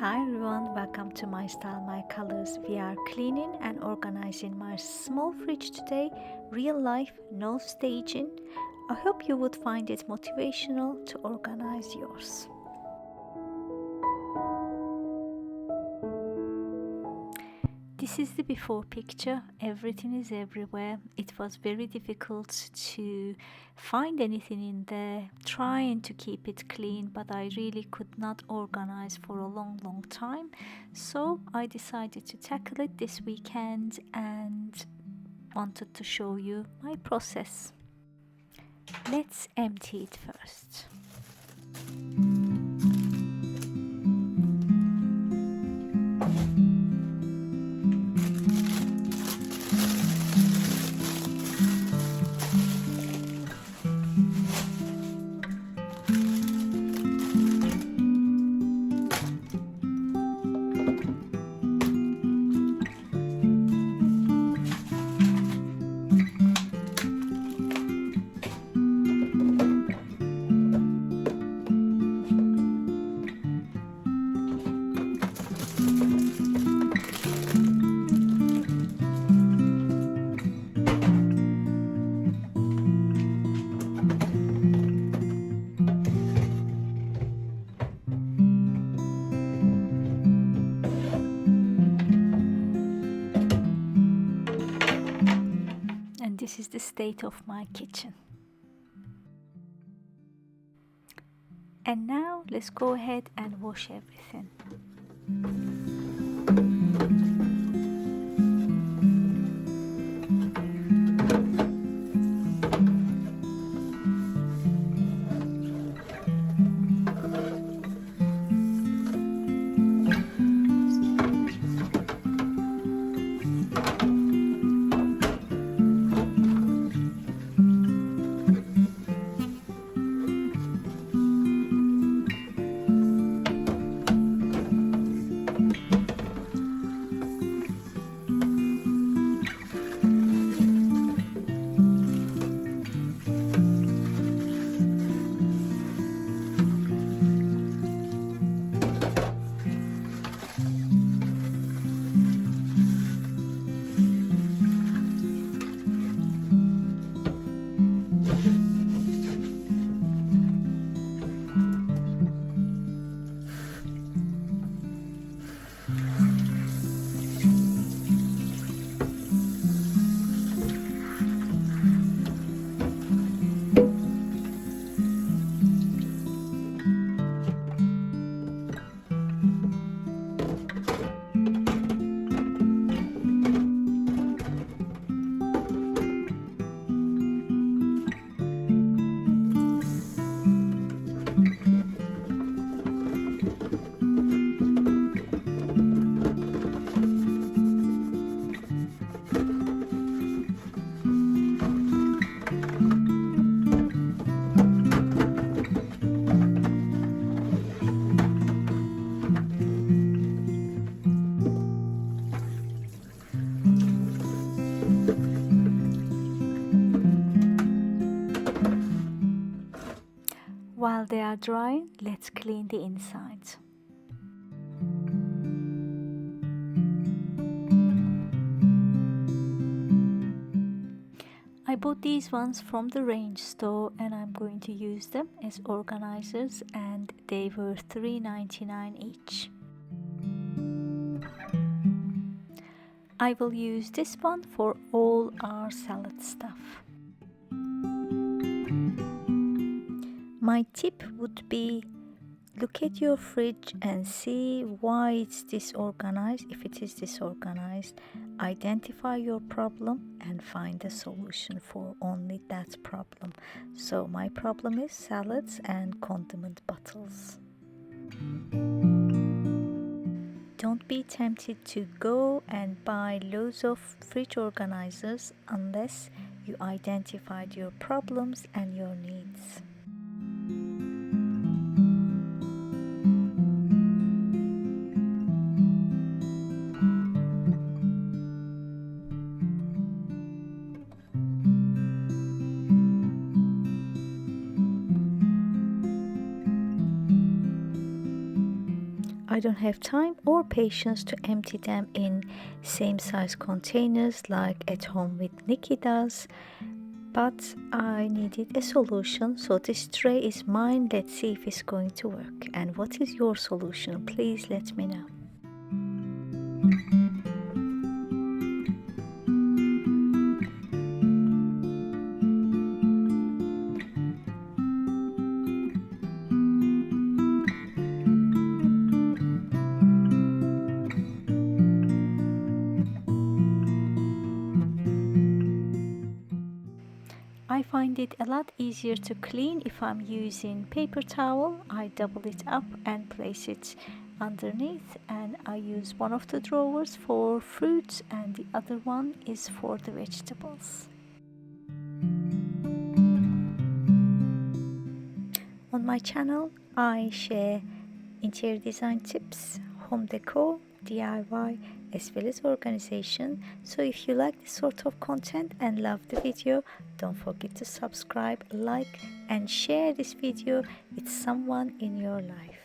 Hi everyone, welcome to My Style, My Colors. We are cleaning and organizing my small fridge today. Real life, no staging. I hope you would find it motivational to organize yours. This is the before picture. Everything is everywhere. It was very difficult to find anything in there, trying to keep it clean, but I really could not organize for a long time. So I decided to tackle it this weekend and wanted to show you my process. Let's empty it first. And this is the state of my kitchen. And now let's go ahead and wash everything. While they are drying, let's clean the inside. I bought these ones from the range store and I'm going to use them as organizers, and they were $3.99 each. I will use this one for all our salad stuff. My tip would be, look at your fridge and see why it's disorganized. If it is disorganized, identify your problem and find a solution for only that problem. So my problem is salads and condiment bottles. Don't be tempted to go and buy loads of fridge organizers unless you identified your problems and your needs. I I don't have time or patience to empty them in same size containers like at home with Nikki does. But I needed a solution, so this tray is mine. Let's see if it's going to work. And what is your solution? Please let me know. I find it a lot easier to clean if I'm using paper towel. I double it up and place it underneath, and I use one of the drawers for fruits and the other one is for the vegetables. On my channel, I share interior design tips, home decor, DIY, as well as organization. So if you like this sort of content and love the video, don't forget to subscribe, like, and share this video with someone in your life.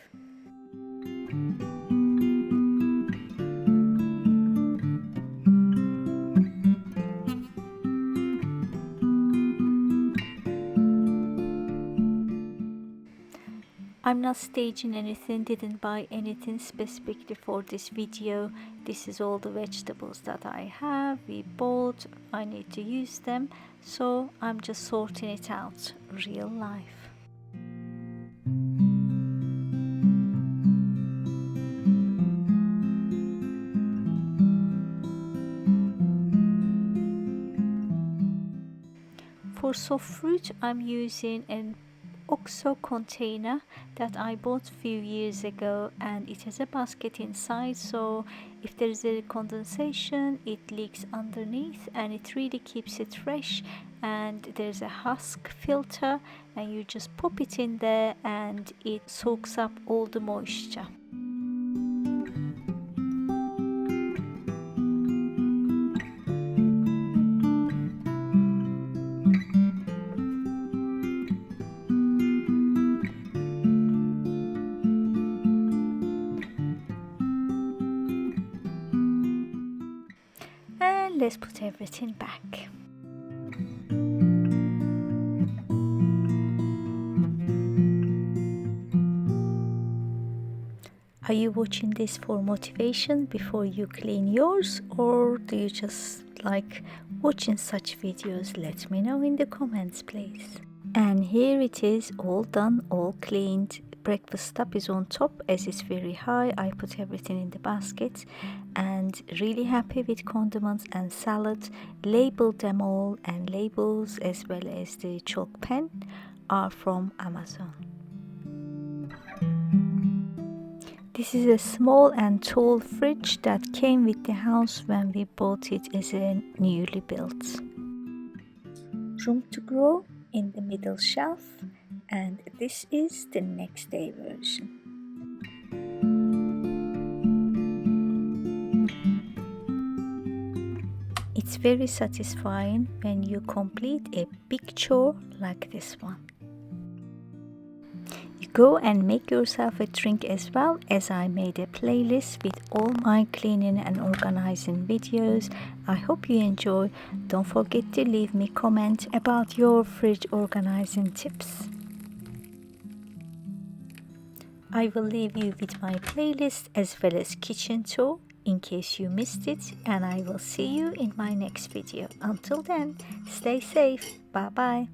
I'm not staging anything, didn't buy anything specifically for this video. This is all the vegetables that I have, we bought, I need to use them, so I'm just sorting it out, real life. For soft fruit, I'm using an OXO container that I bought a few years ago, and it has a basket inside, so if there is a condensation it leaks underneath and it really keeps it fresh. And there's a husk filter and you just pop it in there and it soaks up all the moisture. Let's put everything back. Are you watching this for motivation before you clean yours, or do you just like watching such videos? Let me know in the comments, please. And here it is, all done, all cleaned. Breakfast tub is on top as it's very high. I put everything in the basket and really happy with condiments and salad. Labeled them all, and labels as well as the chalk pen are from Amazon. This is a small and tall fridge that came with the house when we bought it as a newly built. Room to grow in the middle shelf, and this is the next day version. It's very satisfying when you complete a big chore like this one. You go and make yourself a drink as well, as I made a playlist with all my cleaning and organizing videos. I hope you enjoy. Don't forget to leave me comment about your fridge organizing tips. I will leave you with my playlist as well as kitchen tour in case you missed it, and I will see you in my next video. Until then, stay safe. Bye bye.